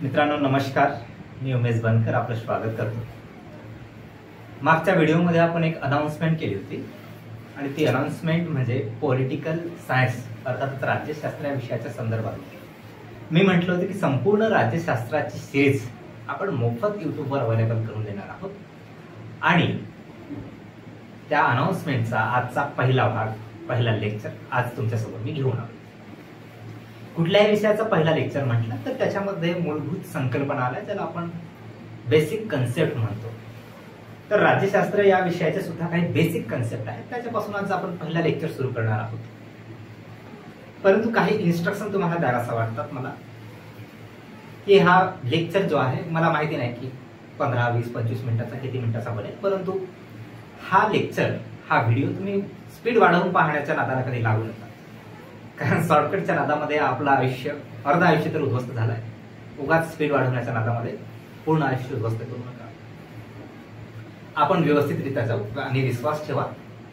मित्रांनो नमस्कार, मी उमेश बनकर आपलं स्वागत करतो। मागच्या व्हिडिओमध्ये आपण एक अनाउन्समेंट केली होती आणि ती अनाउन्समेंट म्हणजे पॉलिटिकल सायन्स अर्थात राज्यशास्त्र या विषयाच्या संदर्भात मी म्हटलं होतं की संपूर्ण राज्यशास्त्राची सिरीज आपण मोफत यूट्यूबवर अवेलेबल करून देणार आहोत आणि त्या अनाउन्समेंटचा आजचा पहिला लेक्चर आज तुमच्यासमोर मी घेऊन आलो। कुठल्याही विषयाचा पहिला लेक्चर म्हटलं तर त्याच्यामध्ये मूलभूत संकल्पना आल्या ज्याला आपण बेसिक कन्सेप्ट म्हणतो। तर राज्यशास्त्र या विषयाचे सुद्धा काही बेसिक कन्सेप्ट आहेत, त्याच्यापासून आज आपण पहिला लेक्चर सुरू करणार आहोत। परंतु काही इन्स्ट्रक्शन तुम्हाला द्यायला वाटतात मला की हा लेक्चर जो आहे मला माहिती नाही की 15, 20, 25 मिनिटाचा किती मिनिटाचा बनेल, परंतु हा लेक्चर हा व्हिडिओ तुम्ही स्पीड वाढवून पाहण्याच्या नादाला कधी लागू नका, कारण शॉर्टकटच्या नादामध्ये आपलं आयुष्य अर्ध आयुष्य तर उद्ध्वस्त झालंय। उगाच स्पीड वाढवण्याच्या नादामध्ये पूर्ण आयुष्य उद्ध्वस्त करू नका। आपण व्यवस्थितरित्या जाऊ आणि विश्वास ठेवा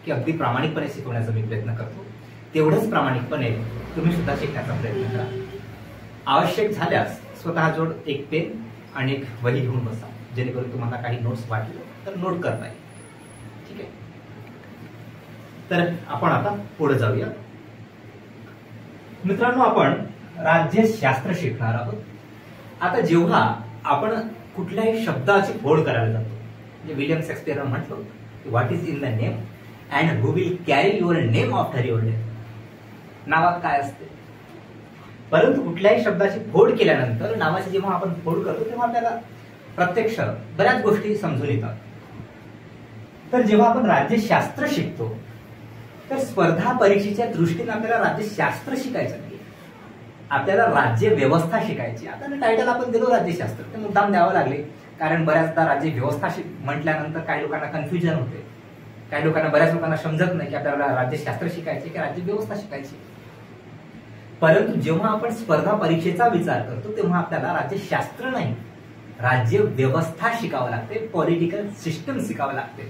की अगदी प्रामाणिकपणे शिकवण्याचा मी प्रयत्न करतो, तेवढंच प्रामाणिकपणे तुम्ही सुद्धा शिकण्याचा प्रयत्न करा। आवश्यक झाल्यास स्वतःजवळ एक पेन आणि एक वही घेऊन बसा, जेणेकरून तुम्हाला काही नोट्स वाटले तर नोट करता येईल। ठीक आहे, तर आपण आता पुढे जाऊया। मित्रांनो, आपण राज्यशास्त्र शिकणार आहोत। आता जेव्हा आपण कुठल्याही शब्दाची फोड करायला जातो, म्हणजे विलियम शेक्सपियर म्हटलं what is in the name and who will carry your name after your death. नावात काय असते, परंतु कुठल्याही शब्दाची फोड केल्यानंतर नावाची जेव्हा आपण फोड करतो तेव्हा आपल्याला प्रत्यक्ष बऱ्याच गोष्टी समजून येतात। तर जेव्हा आपण राज्यशास्त्र शिकतो तर स्पर्धा परीक्षेच्या दृष्टीने आपल्याला राज्यशास्त्र शिकायचं नाही, आपल्याला राज्य व्यवस्था शिकायची। आता टायटल आपण दिलो राज्यशास्त्र, ते मुद्दाम द्यावं लागले कारण बऱ्याचदा राज्य व्यवस्था म्हटल्यानंतर काही लोकांना कन्फ्युजन होते, काही लोकांना बऱ्याच लोकांना समजत नाही की आपल्याला राज्यशास्त्र शिकायचे की राज्य व्यवस्था शिकायची। परंतु जेव्हा आपण स्पर्धा परीक्षेचा विचार करतो तेव्हा आपल्याला राज्यशास्त्र नाही, राज्य व्यवस्था शिकावं लागते, पॉलिटिकल सिस्टम शिकावं लागते।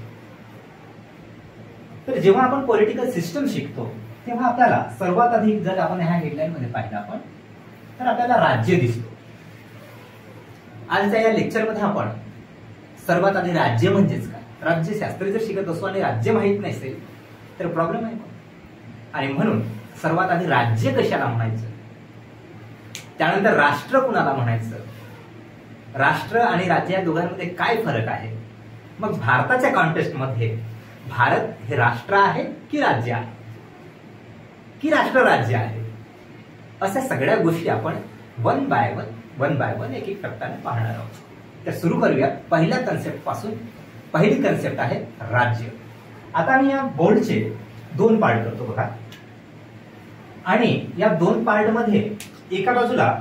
तर जेव्हा आपण पॉलिटिकल सिस्टम शिकतो तेव्हा आपल्याला सर्वात अधिक जर आपण ह्या हेडलाईन मध्ये पाहिलं आपण तर आपल्याला राज्य दिसतो। आजच्या या लेक्चरमध्ये आपण सर्वात आधी राज्य म्हणजेच काय, राज्यशास्त्र जर शिकत असो आणि राज्य माहित नसेल तर प्रॉब्लेम आहे। आणि म्हणून सर्वात आधी राज्य कशाला म्हणायचं, त्यानंतर राष्ट्र कुणाला म्हणायचं, राष्ट्र आणि राज्य या दोघांमध्ये काय फरक आहे, मग भारताच्या कॉन्टेक्स्ट मध्ये भारत हे राष्ट्र आहे की राज्य आहे की राष्ट्र राज्य आहे, अशा सगळ्या गोष्टी आपण वन बाय वन एक एक टप्प्याने पाहणार आहोत। तर सुरू करूया पहिल्या कन्सेप्ट पासून। पहिली कन्सेप्ट आहे राज्य। आता मी या बोर्डचे दोन पार्ट करतो बघा, आणि या दोन पार्ट मध्ये एका बाजूला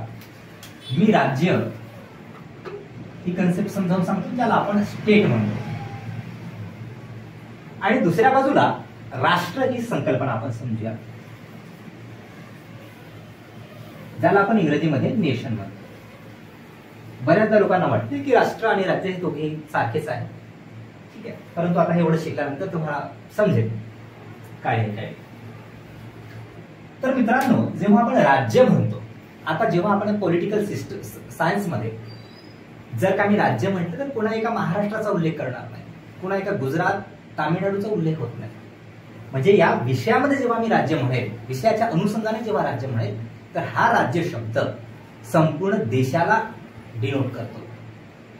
मी राज्य ही कन्सेप्ट समजावून सांगतो ज्याला आपण स्टेट म्हणतो, आणि दुसऱ्या बाजूला राष्ट्र ही संकल्पना आपण समजूया ज्याला आपण इंग्रजीमध्ये नेशन म्हणतो। बऱ्याचदा लोकांना वाटते की राष्ट्र आणि राज्य हे दोघे सारखेच आहे, ठीक आहे, परंतु आता हे एवढं शिकल्यानंतर तुम्हाला समजेल काय आहे काय। तर मित्रांनो, जेव्हा आपण राज्य म्हणतो, आता जेव्हा आपण पॉलिटिकल सिस्टम सायन्स मध्ये जर का मी राज्य म्हटलं तर पुन्हा एका महाराष्ट्राचा उल्लेख करणार नाही, पुन्हा एका गुजरात तामिळनाडूचा उल्लेख होत नाही। म्हणजे या विषयामध्ये जेव्हा मी राज्य म्हणेल, विषयाच्या अनुषंगाने जेव्हा राज्य म्हणेल तर हा राज्य शब्द संपूर्ण देशाला डिनोट करतो,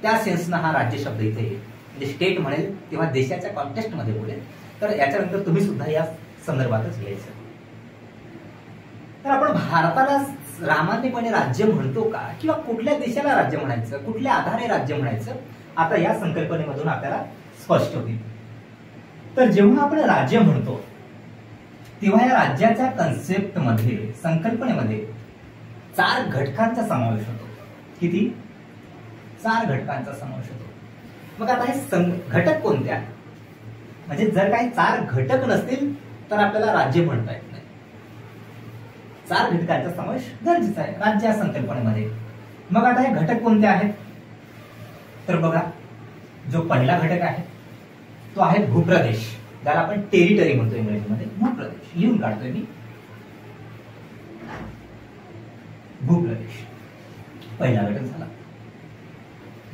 त्या सेन्सनं हा राज्य शब्द इथे येईल। म्हणजे स्टेट म्हणेल तेव्हा देशाच्या कॉन्टेक्स्ट मध्ये बोलेल, तर याच्यानंतर तुम्ही सुद्धा या संदर्भातच घ्यायचं। तर आपण भारताला सामान्यपणे राज्य म्हणतो का, किंवा कुठल्या देशाला राज्य म्हणायचं, कुठल्या आधारे राज्य म्हणायचं, आता या संकल्पनेमधून आपल्याला स्पष्ट होईल। तर जेव्हा आपण राज्य म्हणतो तेव्हा या राज्याच्या कन्सेप्ट मध्ये, संकल्पनेमध्ये 4 घटकांचा समावेश होतो। किती? 4 घटकांचा समावेश होतो। मग आता हे घटक कोणते आहेत, म्हणजे जर काही 4 घटक नसतील तर आपल्याला राज्य म्हणता येत नाही। 4 घटकांचा समावेश गरजेचा आहे राज्य या संकल्पनेमध्ये। मग आता हे घटक कोणते आहेत, तर बघा, जो पहिला घटक आहे तो आहे भूप्रदेश, ज्याला आपण टेरिटरी म्हणतो इंग्रजीमध्ये। भूप्रदेश लिहून काढतोय मी, भूप्रदेश पहिला घटक झाला।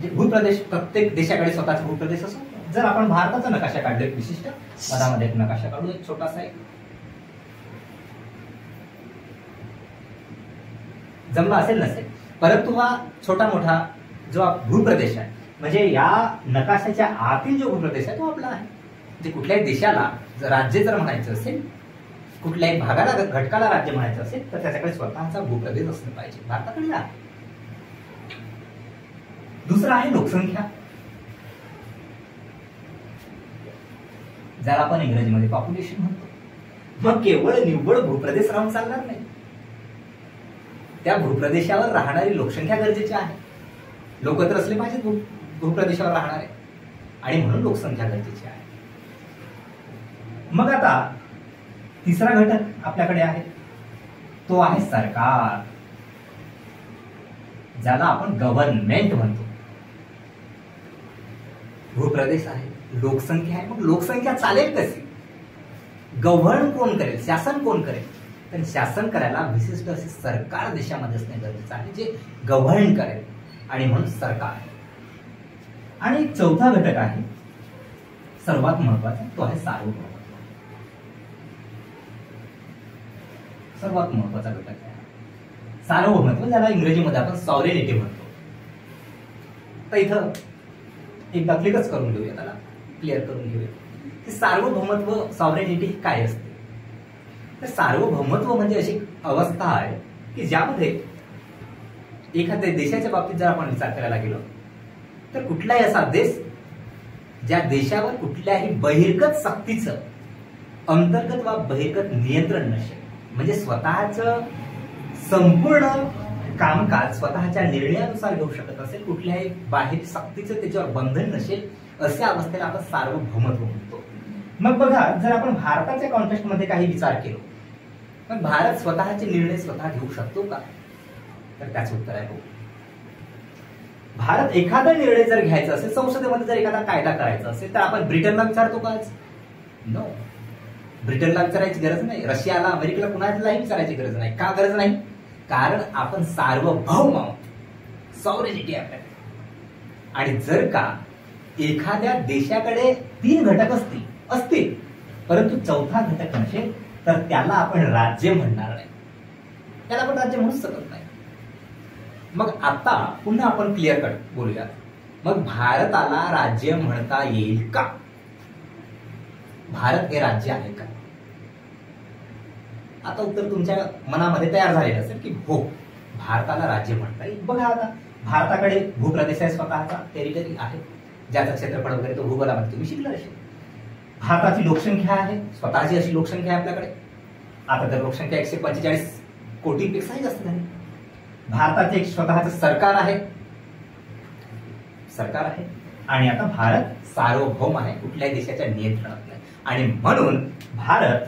भूप्रदेश, प्रत्येक देशाकडे स्वतःचा भूप्रदेश असतो. जर आपण भारताचा नकाशा काढला एक विशिष्ट पदामध्ये एक नकाशा काढू, एक छोटासा एक जमला असेल नसेल, परंतु हा छोटा मोठा जो भूप्रदेश आहे म्हणजे या नकाशाच्या आतील जो भूप्रदेश आहे तो आपला आहे. म्हणजे कुठल्याही देशाला राज्य जर म्हणायचं असेल, कुठल्याही भागाला घटकाला राज्य म्हणायचं असेल तर त्याच्याकडे स्वतःचा भूप्रदेश असलं पाहिजे. भारताकडे आहे. दुसरा आहे लोकसंख्या, ज्याला आपण इंग्रजीमध्ये पॉप्युलेशन म्हणतो. मग केवळ निव्वळ भूप्रदेश राहून चालणार नाही, त्या भूप्रदेशावर राहणारी लोकसंख्या गरजेची आहे. लोक तर असले पाहिजे भूप्रदेशावर राहणारे, आणि म्हणून लोकसंख्या गरजेची आहे. मग आता तिसरा घटक आपल्याकडे आहे, तो आहे सरकार, ज्याला आपण गव्हर्नमेंट म्हणतो. भूप्रदेश आहे, लोकसंख्या आहे, मग लोकसंख्या चालेल कशी? गव्हर्न कोण करेल, शासन कोण करेल? तर शासन करायला विशिष्ट असे सरकार देशामध्ये असणे गरजेचं आहे, जे गव्हर्न करेल, आणि म्हणून सरकार. आणि चौथा घटक आहे सर्वात महत्वाचा, तो आहे सार्वभौमत्व. सर्वात महत्वाचा घटक आहे सार्वभौमत्व, ज्याला इंग्रजीमध्ये आपण सॉव्हरेनिटी म्हणतो. तर इथं एकदा क्लिकच करून घेऊया, त्याला क्लिअर करून घेऊया की सार्वभौमत्व, सॉव्हरेनिटी काय असते. तर सार्वभौमत्व म्हणजे अशी अवस्था आहे की ज्यामध्ये एखाद्या देशाच्या बाबतीत जर आपण विचार करायला गेलो तर कुठलाही असा देश ज्या देशावर कुठल्याही बहिर्गत शक्तीचं अंतर्गत वा बहिर्गत नियंत्रण नसेल, म्हणजे स्वतःचं संपूर्ण कामकाज स्वतःच्या निर्णयानुसार घेऊ शकत असेल, कुठल्याही बाहेर शक्तीचं त्याच्यावर बंधन नसेल, अशा अवस्थेला आपण सार्वभौमत्व म्हणतो. मग बघा, जर आपण भारताच्या कॉन्टेक्स्ट मध्ये काही विचार केला, मग भारत स्वतःचे निर्णय स्वतः घेऊ शकतो का? तर त्याचं उत्तर आहे हो. भारत एखादा निर्णय जर घ्यायचा असेल, संसदेमध्ये जर एखादा कायदा करायचा असेल, तर आपण ब्रिटनला विचारतो का? नो, ब्रिटनला विचारायची गरज नाही, रशियाला, अमेरिकेला कुणालाही विचारायची गरज नाही. का गरज नाही? कारण आपण सार्वभौम आहोत, सॉव्हरेनिटी आपल्याकडे. आणि जर का एखाद्या देशाकडे 3 घटक असतील परंतु चौथा घटक नसेल, तर त्याला आपण राज्य म्हणणार नाही, त्याला आपण राज्य म्हणूच शकत नाही. मग आता पुन्हा आपण क्लिअर कट बोलूया. मग भारताला राज्य म्हणता येईल का? भारत हे राज्य आहे का? आता उत्तर तुमच्या मनामध्ये तयार झालेलं असेल की हो, भारताला राज्य म्हणता येईल. बघा, आता भारताकडे भूप्रदेश आहे, स्वतःचा टेरिटरी आहे, ज्याचं क्षेत्रफळ वगैरे तो भूगोलामध्ये तुम्ही शिकला असेल. भारताची लोकसंख्या आहे, स्वतःची अशी लोकसंख्या आहे आपल्याकडे. आता तर लोकसंख्या 145 कोटीपेक्षाही जास्त झाली. भारताचे एक स्वतःचं सरकार आहे, आणि आता भारत सार्वभौम आहे, कुठल्याही देशाच्या नियंत्रणात नाही. आणि म्हणून भारत,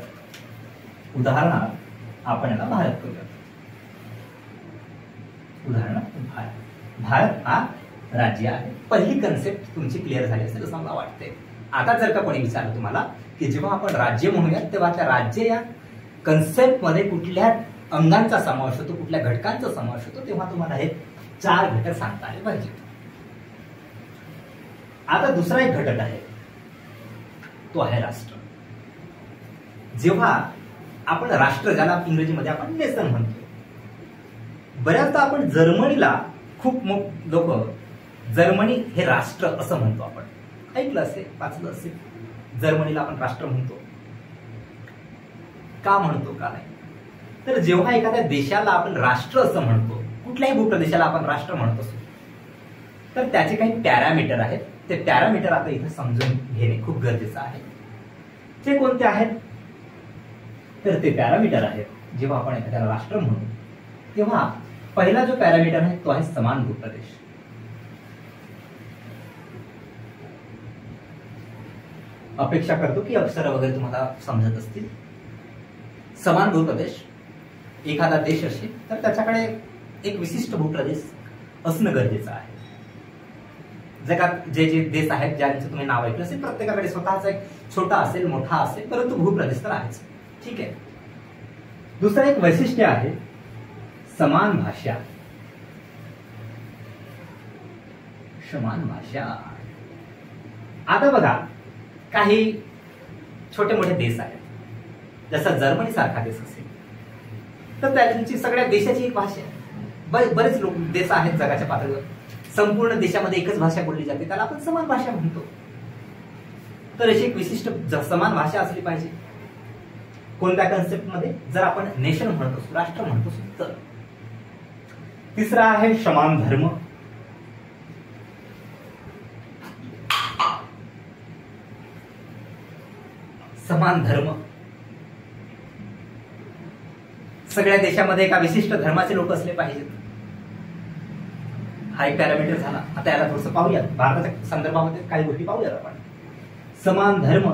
उदाहरणार्थ आपण याला भारत करूया. उदाहरणार्थ भारत हा राज्य आहे. पहिली कन्सेप्ट तुमची क्लिअर झाली असेल असं मला वाटते. आता जर का कोणी विचारलं तुम्हाला की जेव्हा आपण राज्य म्हणूयात तेव्हा त्या राज्य या कन्सेप्ट मध्ये कुठल्या अंगांचा समावेश होतो, कुठल्या घटकांचा समावेश होतो, तेव्हा तुम्हाला हे 4 घटक सांगता आले पाहिजे. आता दुसरा एक घटक आहे, तो आहे राष्ट्र. जेव्हा आपण राष्ट्र, ज्याला इंग्रजीमध्ये आपण नेशन म्हणतो, बऱ्याचदा आपण जर्मनीला खूप लोक जर्मनी हे राष्ट्र असं म्हणतो. आपण ऐकलं असेल, वाचलं असेल, जर्मनीला आपण राष्ट्र म्हणतो. का म्हणतो, का नाही? तर जेव्हा एखाद्या देशाला आपण राष्ट्र असं म्हणतो, कुठल्याही भूप्रदेशाला आपण राष्ट्र म्हणत असतो, तर त्याचे काही पॅरामीटर आहेत. ते पॅरामीटर आता इथे समजून घेणे खूप गरजेचं आहे. ते कोणते आहेत? तर ते पॅरामीटर आहेत, जेव्हा आपण एखाद्याला राष्ट्र म्हणू तेव्हा पहिला जो पॅरामीटर आहे तो आहे समान भूप्रदेश. अपेक्षा करतो की अक्षर वगैरे तुम्हाला समजत असतील. समान भूप्रदेश, एखादा देश असेल तर त्याच्याकडे एक विशिष्ट भूप्रदेश असणं गरजेचं आहे. जगात जे जे देश आहेत ज्यांचं तुम्ही नाव ऐकलं असेल, प्रत्येकाकडे स्वतःचा एक छोटा असेल, मोठा असेल, परंतु भूप्रदेश तर आहेच. ठीक आहे. दुसरं एक वैशिष्ट्य आहे समान भाषा, समान भाषा. आता बघा, काही छोटे मोठे देश आहेत, जसं जर्मनी सारखा देश असेल तर त्यांची सगळ्या देशाची एक भाषा आहे. बरेच लोक देश आहेत जगाच्या पातळीवर, संपूर्ण देशामध्ये एकच भाषा बोलली जाते, त्याला आपण समान भाषा म्हणतो. तर अशी एक विशिष्ट समान भाषा असली पाहिजे कोणत्या कन्सेप्ट मध्ये, जर आपण नेशन म्हणतो, राष्ट्र म्हणतो तर. तिसरा आहे समान धर्म. समान धर्म, सगळ्या देशामध्ये एका विशिष्ट धर्माचे लोक असले पाहिजेत. हा एक पॅरामीटर झाला. आता याला थोडंसं पाहूयात, भारताच्या संदर्भामध्ये काही गोष्टी पाहूयात आपण. समान धर्म,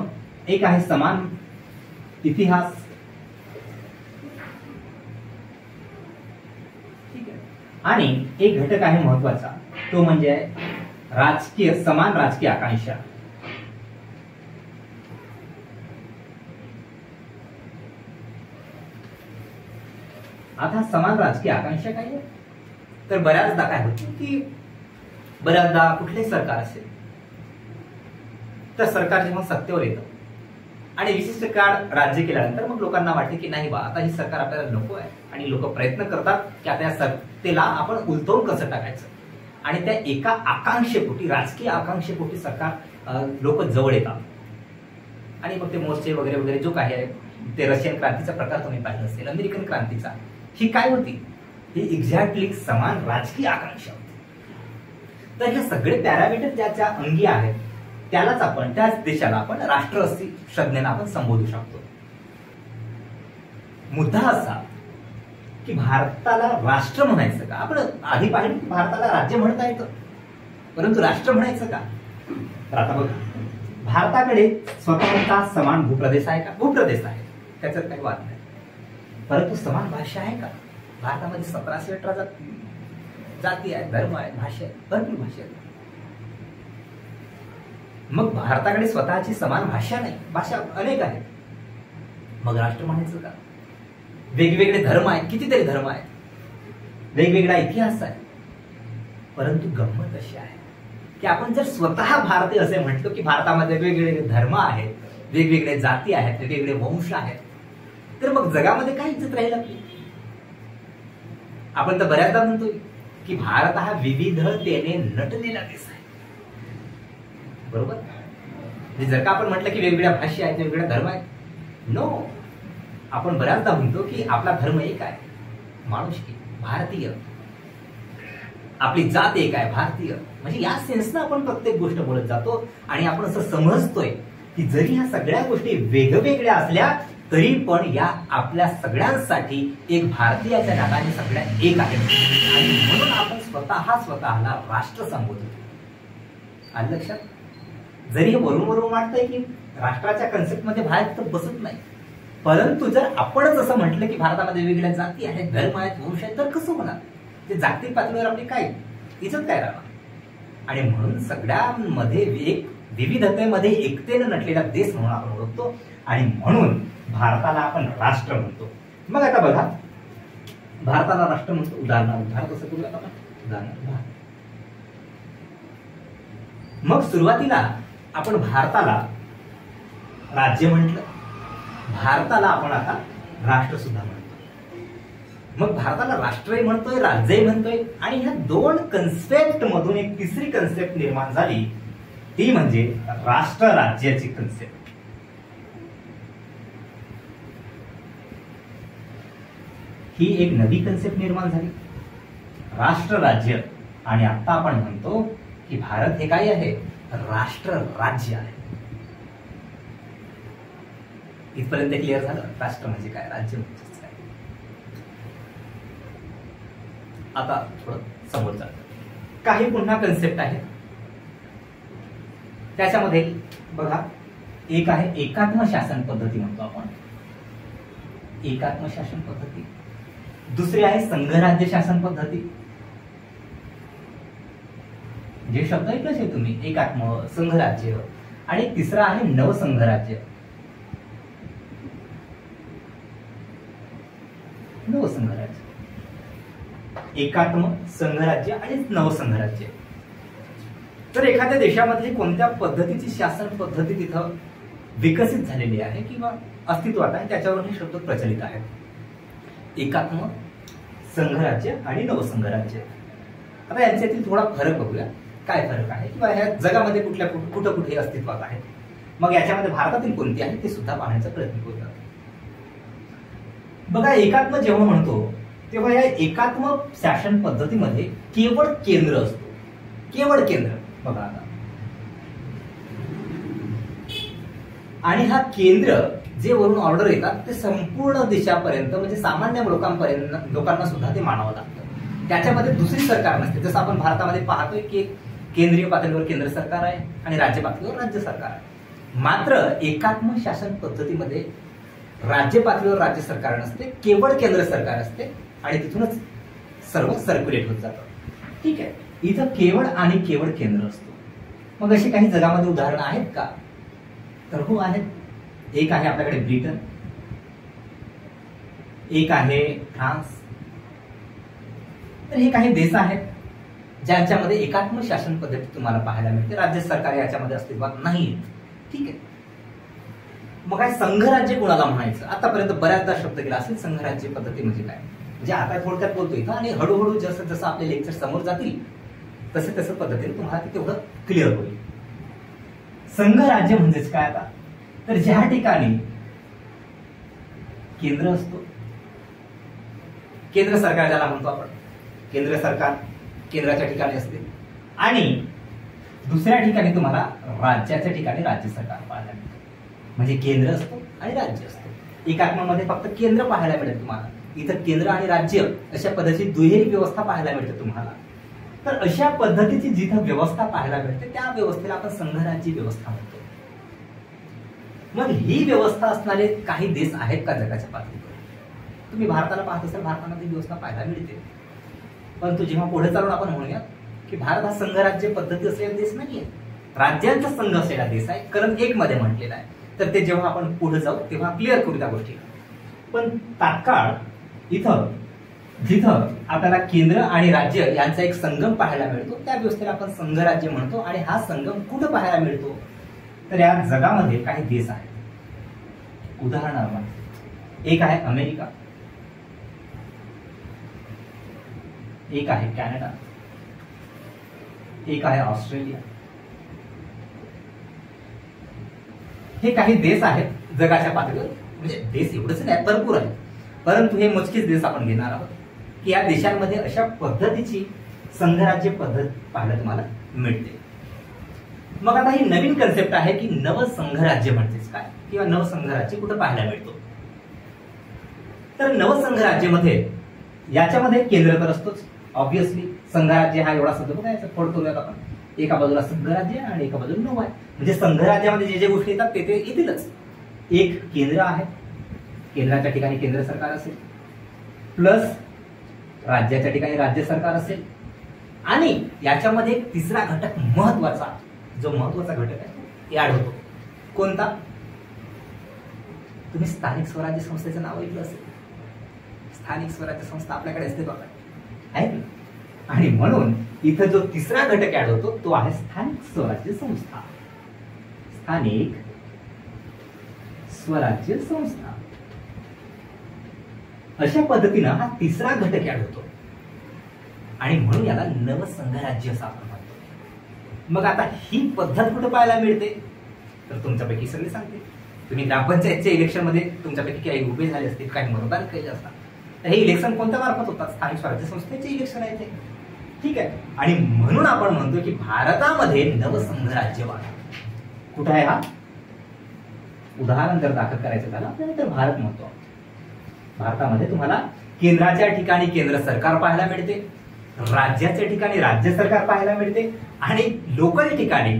एक आहे समान इतिहास, ठीक आहे, आणि एक घटक आहे महत्वाचा, तो म्हणजे राजकीय, समान राजकीय आकांक्षा. आता समान राजकीय आकांक्षा काय आहे, तर बऱ्याचदा काय होतं की बऱ्याचदा कुठलेही सरकार असेल तर सरकार जेव्हा सत्तेवर येतं आणि विशिष्ट काळ राज्य केल्यानंतर मग लोकांना वाटते की नाही बा, आता ही सरकार आपल्याला नको आहे, आणि लोक प्रयत्न करतात की आता या सत्तेला आपण उलटवून कसं टाकायचं, आणि त्या एका आकांक्षेपोटी, राजकीय आकांक्षेपोटी सरकार लोक जवळ येतात. आणि मग ते मोर्चे वगैरे वगैरे जो काही आहे, ते रशियन क्रांतीचा प्रकार तुम्ही पाहिला असेल, अमेरिकन क्रांतीचा, ही काय होती, ही एक्झॅक्टली समान राजकीय आकांक्षा होती. तर हे सगळे पॅरामीटर ज्याच्या अंगी आहेत त्यालाच आपण, त्याच देशाला आपण राष्ट्र अशी संज्ञेने आपण संबोधू शकतो. मुद्दा असा की भारताला राष्ट्र म्हणायचं का? आपण आधी पाहिलं की भारताला राज्य म्हणता येतं, परंतु राष्ट्र म्हणायचं का? तर आता बघा, भारताकडे स्वतःचा समान भूप्रदेश आहे का? भूप्रदेश आहे, त्याच्यात काही वाद नाही. परंतु समान भाषा आहे का? भारतामध्ये 1718 जाती आहेत, धर्म आहेत, भाषा आहेत, भरपूर भाषा आहेत. मग भारताकडे स्वतःची समान भाषा नाही, भाषा अनेक आहेत, मग राष्ट्र म्हणायचं का? वेगवेगळे धर्म आहेत, कितीतरी धर्म आहेत, वेगवेगळा इतिहास आहे. परंतु गंमत अशी आहे की आपण जर स्वतः भारतीय असे म्हटलो की भारतामध्ये वेगवेगळे धर्म आहेत, वेगवेगळे जाती आहेत, वेगवेगळे वंश आहेत, तर मग जगामध्ये काय इज्जत राहील आपली? आपण तर बऱ्याचदा म्हणतोय की भारत हा विविधतेने नटलेला देश आहे, बरोबर? जर का आपण म्हटलं की वेगवेगळ्या भाषा आहेत, वेगवेगळ्या धर्म आहेत, नो. आपण बऱ्याचदा म्हणतो की आपला धर्म एक आहे, माणुसकी, भारतीय. आपली जात एक आहे, भारतीय. म्हणजे या सेन्सनं आपण प्रत्येक गोष्ट बोलत जातो, आणि आपण असं समजतोय की जरी ह्या सगळ्या गोष्टी वेगवेगळ्या असल्या तरी पण या आपल्या सगळ्यांसाठी एक भारतीयाच्या नात्याने सगळ्या एक आहेत, आणि म्हणून आपण स्वतःला राष्ट्र संबोधतो. आलं लक्षात? जरी हे वरून वाटतंय की राष्ट्राच्या कन्सेप्ट मध्ये बाहेर तर बसत नाही, परंतु जर आपणच असं म्हटलं की भारतामध्ये वेगवेगळ्या जाती आहेत, धर्म आहेत, वंश आहेत, तर कसं होणार? ते जागतिक पातळीवर आपली काय इज्जत काय राहणार? आणि म्हणून सगळ्यांमध्ये एक विविधतेमध्ये एकतेनं नटलेला देश म्हणून आपण ओळखतो, आणि म्हणून भारताला आपण राष्ट्र म्हणतो. मग आता बघा, भारताला राष्ट्र म्हणतो, उदाहरण कसं करूया आपण? उदाहरण, मग सुरुवातीला आपण भारताला राज्य म्हटलं, भारताला आपण आता राष्ट्र सुद्धा म्हणतो. मग भारताला राष्ट्रही म्हणतोय, राज्यही म्हणतोय, आणि ह्या दोन कन्सेप्ट मधून एक तिसरी कन्सेप्ट निर्माण झाली, ती म्हणजे राष्ट्र राज्याची कन्सेप्ट. ही एक नवी कन्सेप्ट निर्माण झाली, राष्ट्र राज्य. आणि आता आपण म्हणतो की भारत हे काय आहे? राष्ट्र राज्य आहे. इथपर्यंत क्लिअर झालं? राष्ट्र म्हणजे काय, राज्य म्हणजे काय. आता थोडं समोर जात, काही पुन्हा कन्सेप्ट आहेत. त्याच्यामध्ये बघा, एक आहे एकात्म शासन पद्धती म्हणतो आपण, एकात्म शासन पद्धती. दुसरी आहे संघराज्य शासन पद्धती. जे शब्द ऐकलेच आहे तुम्ही, एकात्म, संघराज्य. आणि तिसरा आहे नवसंघराज्य. नवसंघराज्य, एकात्म, संघराज्य आणि नवसंघराज्य. तर एखाद्या देशामध्ये कोणत्या पद्धतीची शासन पद्धती तिथं विकसित झालेली आहे किंवा अस्तित्वात आहे त्याच्यावर हे शब्द प्रचलित आहेत. एकात्म संघराज्य आणि नवसंघराज्य. आता यांच्यातील थोडा फरक बघूया, काय फरक आहे किंवा ह्या जगामध्ये कुठं कुठे अस्तित्वात आहेत. मग याच्यामध्ये भारतातील कोणती आहे ते सुद्धा पाहण्याचा प्रयत्न करूया. बघा, एकात्म जेव्हा म्हणतो तेव्हा या एकात्म शासन पद्धतीमध्ये केवळ केंद्र असतो, केवळ केंद्र. बघा आता, आणि हा केंद्र जे वरून ऑर्डर येतात ते संपूर्ण देशापर्यंत म्हणजे सामान्य लोकांना सुद्धा ते मानावं लागतं. त्याच्यामध्ये दुसरी सरकार नसते. जसं आपण भारतामध्ये पाहतोय की केंद्रीय पातळीवर केंद्र सरकार आहे आणि राज्य पातळीवर राज्य सरकार आहे. मात्र एकात्म शासन पद्धतीमध्ये राज्य पातळीवर राज्य सरकार नसते, केवळ केंद्र सरकार असते आणि तिथूनच सर्व सर्क्युलेट होत जातं. ठीक आहे, इथं केवळ आणि केवळ केंद्र असतो. मग अशी काही जगामध्ये उदाहरणं आहेत का? तर हो आहेत. एक आहे आपल्याकडे ब्रिटन, एक आहे फ्रान्स. तर हे काही देश आहेत ज्यांच्यामध्ये एकात्म शासन पद्धती तुम्हाला पाहायला मिळते. राज्य सरकार याच्यामध्ये अस्तित्वात नाही. ठीक आहे, मग काय संघराज्य कुणाला म्हणायचं? आतापर्यंत बऱ्याचदा शब्द केला असेल संघराज्य पद्धती म्हणजे काय. म्हणजे आता थोडक्यात बोलतो इथं आणि हळूहळू जसं जसं आपले लेक्चर समोर जातील तसे तसं पद्धतीने तुम्हाला ते तेवढं क्लिअर होईल. संघराज्य म्हणजेच काय? आता तर ज्या ठिकाणी केंद्र असतो, केंद्र सरकार ज्याला म्हणतो आपण, केंद्र सरकार केंद्राच्या ठिकाणी असते आणि दुसऱ्या ठिकाणी तुम्हाला राज्याच्या ठिकाणी राज्य सरकार पाहायला मिळतं. म्हणजे केंद्र असतो आणि राज्य असतो. एकात्मामध्ये फक्त केंद्र पाहायला मिळेल तुम्हाला. इथं केंद्र आणि राज्य अशा पद्धतीची दुहेरी व्यवस्था पाहायला मिळते तुम्हाला. तर अशा पद्धतीची जिथं व्यवस्था पाहायला मिळते त्या व्यवस्थेला आपण संघराज्य व्यवस्था म्हणतो. मग ही व्यवस्था असणारे काही देश आहेत का जगाच्या पातळीवर? तुम्ही भारताला पाहत असाल, भारतामध्ये व्यवस्था पाहायला मिळते. परंतु जेव्हा पुढे चालून आपण म्हणूया की भारत हा संघराज्य पद्धती असलेला देश नाहीये, राज्यांचा संघ असलेला देश आहे, कलम 1 मध्ये म्हटलेला आहे. तर ते जेव्हा आपण पुढे जाऊ तेव्हा क्लिअर करू त्या गोष्टी. पण तात्काळ इथं जिथं आपल्याला केंद्र आणि राज्य यांचा एक संगम पाहायला मिळतो त्या व्यवस्थेला आपण संघराज्य म्हणतो. आणि हा संगम कुठं पाहायला मिळतो? तर या जगामध्ये काही देश आहेत. उदाहरणार्थ एक आहे अमेरिका, एक आहे कॅनडा, एक आहे ऑस्ट्रेलिया. हे काही देश आहेत जगाच्या पातळीवर. म्हणजे देश एवढंच नाही, भरपूर आहेत. परंतु हे मोजकेच देश आपण घेणार आहोत की या देशांमध्ये अशा पद्धतीची संघराज्य पद्धत पाहायला तुम्हाला मिळते. मग आता ही नवीन कन्सेप्ट आहे की नवसंघराज्य म्हणजेच काय किंवा नवसंघराज्य कुठं पाहायला मिळतो? तर नवसंघराज्यमध्ये याच्यामध्ये केंद्र तर असतोच ऑब्व्हियसली. संघराज्य हा एवढा शब्द बघा, थोडं करूयात आपण. एका बाजूला संघराज्य आणि एका बाजूला नव आहे. म्हणजे संघराज्यामध्ये जे जे गोष्टी येतात ते येतीलच. एक केंद्र आहे, केंद्राच्या ठिकाणी केंद्र सरकार असेल, प्लस राज्याच्या ठिकाणी राज्य सरकार असेल. आणि याच्यामध्ये एक तिसरा घटक महत्वाचा, जो महत्वाचा घटक आहे ऍड होतो. कोणता? तुम्ही स्थानिक स्वराज्य संस्थेचं नाव ऐकलं असेल. स्थानिक स्वराज्य संस्था आपल्याकडे असते बघा, आहे की. आणि म्हणून इथं जो तिसरा घटक ऍड होतो तो आहे स्थानिक स्वराज्य संस्था. स्थानिक स्वराज्य संस्था अशा पद्धतीनं हा तिसरा घटक ऍड होतो आणि म्हणून याला नवसंघराज्य असं आपण म्हणतो. मग आता ही पद्धत कुठे पाहायला मिळते? तर तुमच्यापैकी सगळे सांगते. तुम्ही ग्रामपंचायतच्या इलेक्शन मध्ये तुमच्यापैकी काही उभे झाले असतील, काही मतदान केले असतात. तर हे इलेक्शन कोणत्या मार्फत होतात? स्थानिक स्वराज्य संस्थेचे इलेक्शन आहे ते. ठीक आहे, आणि म्हणून आपण म्हणतो की भारतामध्ये नवसंघराज्य वाढा. कुठं आहे हा? उदाहरण जर दाखल करायचं झालं आपल्याला तर भारत म्हणतो. भारतामध्ये तुम्हाला केंद्राच्या ठिकाणी केंद्र सरकार पाहायला मिळते, राज्याच्या ठिकाणी राज्य सरकार पाहायला मिळते आणि लोकल ठिकाणी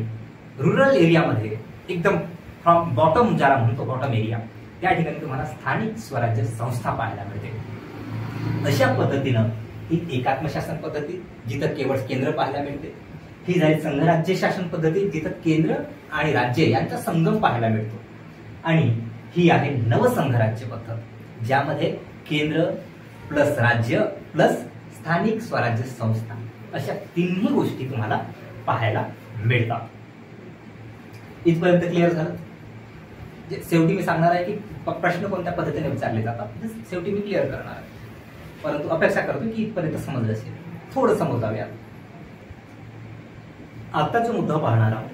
रुरल एरियामध्ये एकदम फ्रॉम बॉटम ज्याला म्हणतो बॉटम एरिया त्या ठिकाणी तुम्हाला स्थानिक स्वराज्य संस्था पाहायला मिळते. अशा पद्धतीनं ही एकात्म शासन पद्धती जिथं केवळ केंद्र पाहायला मिळते. ही झाली संघराज्य शासन पद्धती जिथं केंद्र आणि राज्य यांचा संगम पाहायला मिळतो. आणि ही आहे नवसंघराज्य पद्धत ज्यामध्ये केंद्र प्लस राज्य प्लस स्थानिक स्वराज्य संस्था अशा तिन्ही गोष्टी तुम्हाला पाहायला मिळतात. इथपर्यंत क्लिअर झालं? शेवटी मी सांगणार आहे की प्रश्न कोणत्या पद्धतीने विचारले जातात शेवटी मी क्लिअर करणार आहे, परंतु अपेक्षा करतो की इथपर्यंत समजलं असेल. थोडं समजावे. आता जो मुद्दा पाहणार आहोत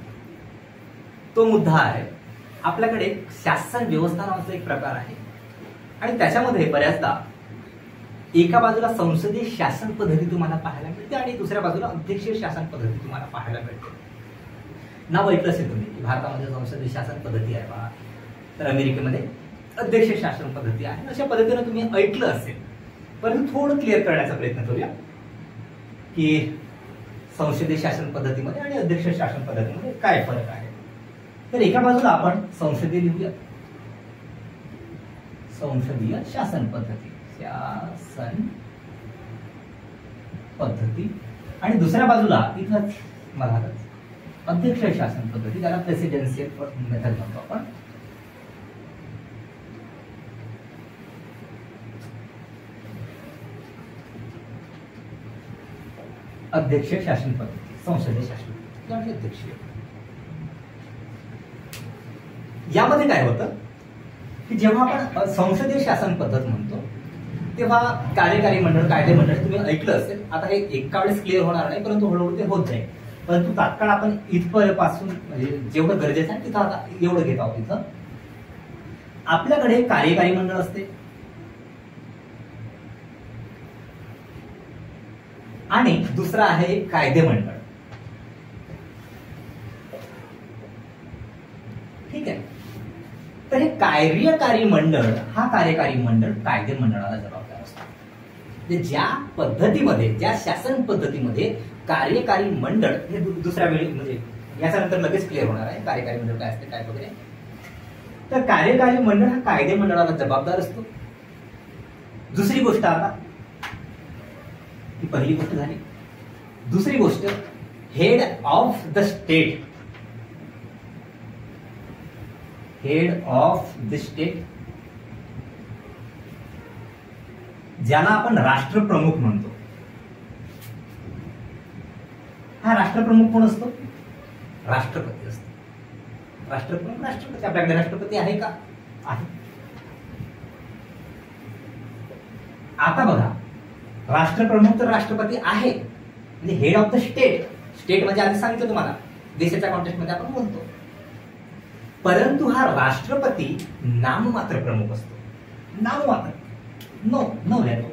तो मुद्दा आहे, आपल्याकडे शासन व्यवस्था नावाचा एक प्रकार आहे आणि त्याच्यामध्ये बऱ्याचदा एका बाजूला संसदीय शासन पद्धती तुम्हाला पाहायला मिळते आणि दुसऱ्या बाजूला अध्यक्षीय शासन पद्धती तुम्हाला पाहायला मिळते. नाव ऐकलं असेल तुम्ही की भारतामध्ये संसदीय शासन पद्धती आहे बा, तर अमेरिकेमध्ये अध्यक्षीय शासन पद्धती आहे. अशा पद्धतीने तुम्ही ऐकलं असेल, परंतु थोडं क्लिअर करण्याचा प्रयत्न करूया की संसदीय शासन पद्धतीमध्ये आणि अध्यक्षीय शासन पद्धतीमध्ये काय फरक आहे. तर एका बाजूला आपण संसदीय लिहूया, संसदीय शासन पद्धती, शासन पद्धती, आणि दुसऱ्या बाजूला इथं मधातच अध्यक्षीय शासन पद्धती, त्याला प्रेसिडेन्शियल मेथड म्हणतो आपण. अध्यक्षीय शासन पद्धती, संसदीय शासन पद्धती आणि अध्यक्षीय. यामध्ये काय होतं की जेव्हा आपण संसदीय शासन पद्धत म्हणतो तेव्हा कार्यकारी मंडळ, कायदे मंडळ तुम्ही ऐकलं असेल. आता हे एका वेळेस क्लिअर होणार नाही, परंतु हळूहळू ते होत जाईल. परंतु तात्काळ आपण इथपासून म्हणजे जेवढं गरजेचं आहे तिथं आता एवढं घेत आहोत. इथं आपल्याकडे कार्यकारी मंडळ असते आणि दुसरं आहे कायदे मंडळ. ठीक आहे. तर हे कार्यकारी मंडळ, हा कार्यकारी मंडळ कायदे मंडळाला जबाबदार असतो. ज्या पद्धतीमध्ये, ज्या शासन पद्धतीमध्ये कार्यकारी मंडळ हे दुसऱ्या वेळी म्हणजे याच्यानंतर लगेच क्लिअर होणार आहे कार्यकारी मंडळ काय असते काय वगैरे. तर कार्यकारी मंडळ हा कायदे मंडळाला जबाबदार असतो. दुसरी गोष्ट, आता ही पहिली गोष्ट झाली. दुसरी गोष्ट, head of the state, head of the state, ज्याला आपण राष्ट्रप्रमुख म्हणतो. हा राष्ट्रप्रमुख कोण असतो? राष्ट्रपती असतो. राष्ट्रप्रमुख राष्ट्रपती. आपल्याकडे राष्ट्रपती आहे का? आहे. आता बघा, राष्ट्रप्रमुख तर राष्ट्रपती आहे, म्हणजे head of the state. State म्हणजे आधी सांगितलं तुम्हाला, देशाच्या कॉन्टेक्स्ट मध्ये आपण बोलतो. परंतु हा राष्ट्रपती नाममात्र प्रमुख असतो. नाममात्र, न लिहितो,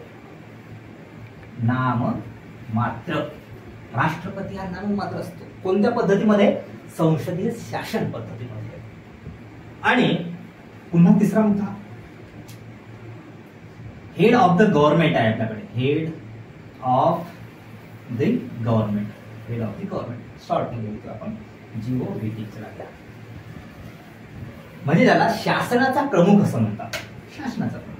नाममात्र. राष्ट्रपती हा नाममात्र असतो. कोणत्या पद्धतीमध्ये? संसदीय शासन पद्धतीमध्ये. आणि पुन्हा तिसरा मुद्दा, हेड ऑफ द गव्हर्नमेंट आहे आपल्याकडे. Head of the government, head of the government short मध्ये लिहितो आपण, GOVT. म्हणजे त्याला शासनाचा प्रमुख असं म्हणतात. शासनाचा प्रमुख.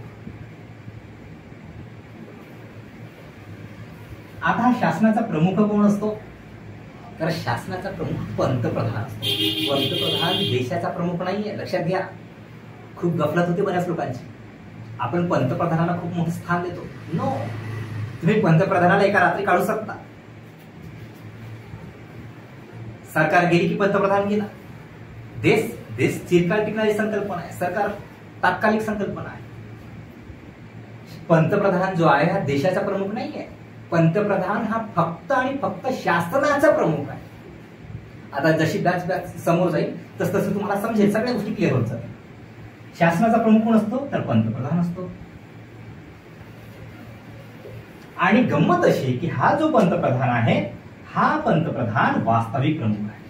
आता हा शासनाचा प्रमुख कोण असतो? तर शासनाचा प्रमुख पंतप्रधान असतो. पंतप्रधान देशाचा प्रमुख नाहीये, लक्षात घ्या. खूप गफलत होते बऱ्याच लोकांची. आपण पंतप्रधानाला खूप मोठं स्थान देतो. नो, तुम्ही पंतप्रधानाला एका रात्री काढू शकता. सरकार गेली की पंतप्रधान गेला. देश चिरकाल टिकणारी संकल्पना आहे. सरकार तात्कालिक संकल्पना आहे. पंतप्रधान जो आहे हा देशाचा प्रमुख नाहीये. पंतप्रधान हा फक्त आणि फक्त शासनाचा प्रमुख आहे. आता जशी बॅच समोर जाईल तसं तुम्हाला समजेल, सगळ्या गोष्टी क्लिअर होत जातील. शासनाचा प्रमुख कोण असतो? तर पंतप्रधान असतो. आणि गंमत अशी की हा जो पंतप्रधान आहे, हा पंतप्रधान वास्तविक प्रमुख आहे.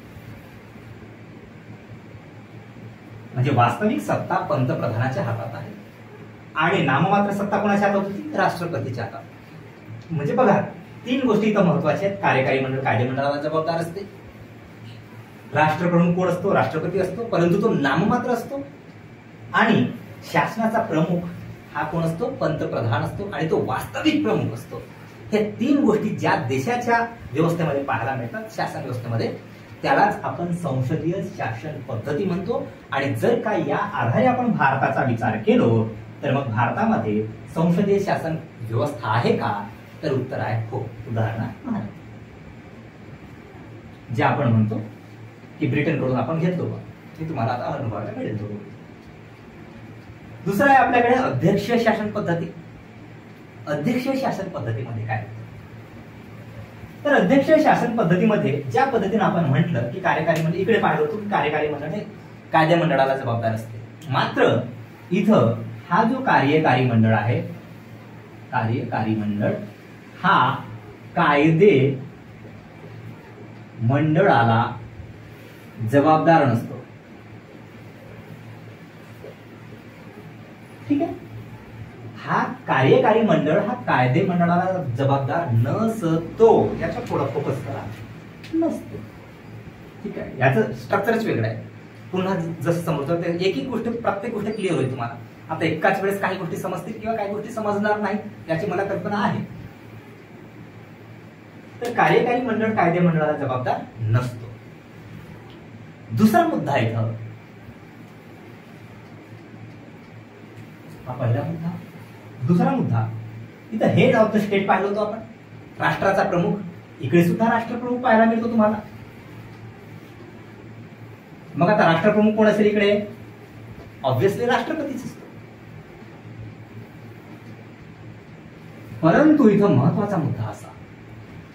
म्हणजे वास्तविक सत्ता पंतप्रधानाच्या हातात आहे आणि नाममात्र सत्ता कोणाच्या हातात होती? राष्ट्रपतीच्या हातात. म्हणजे बघा, तीन गोष्टी इथं महत्वाच्या आहेत. कार्यकारी मंडळ कायदे मंडळाला जबाबदार असते. राष्ट्रप्रमुख कोण असतो? राष्ट्रपती असतो, परंतु तो नाममात्र असतो. आणि शासनाचा प्रमुख हा कोण असतो? पंतप्रधान असतो आणि तो वास्तविक प्रमुख असतो. हे तीन गोष्टी ज्या देशाच्या व्यवस्थेमध्ये पाहायला मिळतात, शासन व्यवस्थेमध्ये, त्यालाच आपण संसदीय शासन पद्धती म्हणतो. आणि जर का या आधारे आपण भारताचा विचार केलो तर मग भारतामध्ये संसदीय शासन व्यवस्था आहे का? तर उत्तर आहे हो. उदाहरणार्थ जे आपण म्हणतो की ब्रिटनकडून आपण घेतलो बा, हे तुम्हाला आता अनुभवायला मिळेल थोडं. दुसरं आहे आपल्याकडे अध्यक्षीय शासन पद्धती. अध्यक्षीय शासन पद्धतीमध्ये काय, तर अध्यक्षीय शासन पद्धतीमध्ये ज्या पद्धतीने आपण म्हटलं की कार्यकारी मंडळ, इकडे पाहिलं होतं की कार्यकारी मंडळ हे कायदे मंडळाला जबाबदार असते. मात्र इथं हा जो कार्यकारी मंडळ आहे, कार्यकारी मंडळ हा कायदे मंडळाला जबाबदार नसतो. ठीक आहे, हा कार्यकारी मंडळ हा कायदे मंडळाला जबाबदार नसतो. याचा थोडा फोकस करा, नसतो. ठीक आहे, याचं स्ट्रक्चरच वेगळं आहे. पुन्हा जसं समजतो एक एक गोष्ट, प्रत्येक गोष्ट क्लिअर होईल तुम्हाला. आता एकाच वेळेस काही गोष्टी समजतील किंवा काही गोष्टी समजणार नाही याची मला कल्पना आहे. तर कार्यकारी मंडळ कायदे मंडळाला जबाबदार नसतो. दुसरा मुद्दा इथं, हा पहिला मुद्दा. दुसरा मुद्दा इथं हेड ऑफ द स्टेट पाहिलं होतं आपण, राष्ट्राचा प्रमुख. इकडे सुद्धा राष्ट्रप्रमुख पाहायला मिळतो तुम्हाला. मग आता राष्ट्रप्रमुख कोण असेल इकडे? ऑब्व्हियसली राष्ट्रपतीच असतो. परंतु इथं महत्वाचा मुद्दा असा,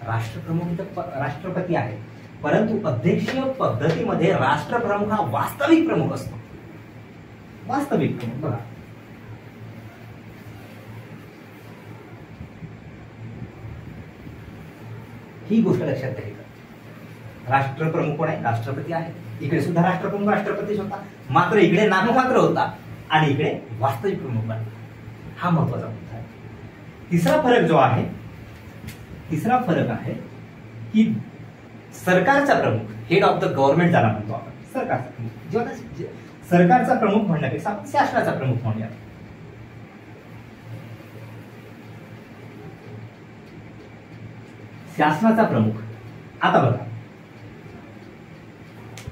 राष्ट्रप्रमुख इथं राष्ट्रपती आहे, परंतु अध्यक्षीय पद्धतीमध्ये राष्ट्रप्रमुख हा वास्तविक प्रमुख असतो. वास्तविक प्रमुख बघा, ही गोष्ट लक्षात घ्यायची. राष्ट्रप्रमुख कोण आहे? राष्ट्रपती आहे. इकडे सुद्धा राष्ट्रप्रमुख राष्ट्रपतीच होता, मात्र इकडे नाममात्र होता आणि इकडे वास्तविक प्रमुख बनला. हा महत्वाचा मुद्दा आहे. तिसरा फरक जो आहे, तिसरा फरक आहे की सरकारचा प्रमुख, हेड ऑफ द गव्हर्नमेंट ज्याला म्हणतो आपण, सरकारचा प्रमुख. जेव्हा सरकारचा प्रमुख म्हणण्यापेक्षा आपण शासनाचा प्रमुख म्हणूया. शासनाचा प्रमुख. आता बघा,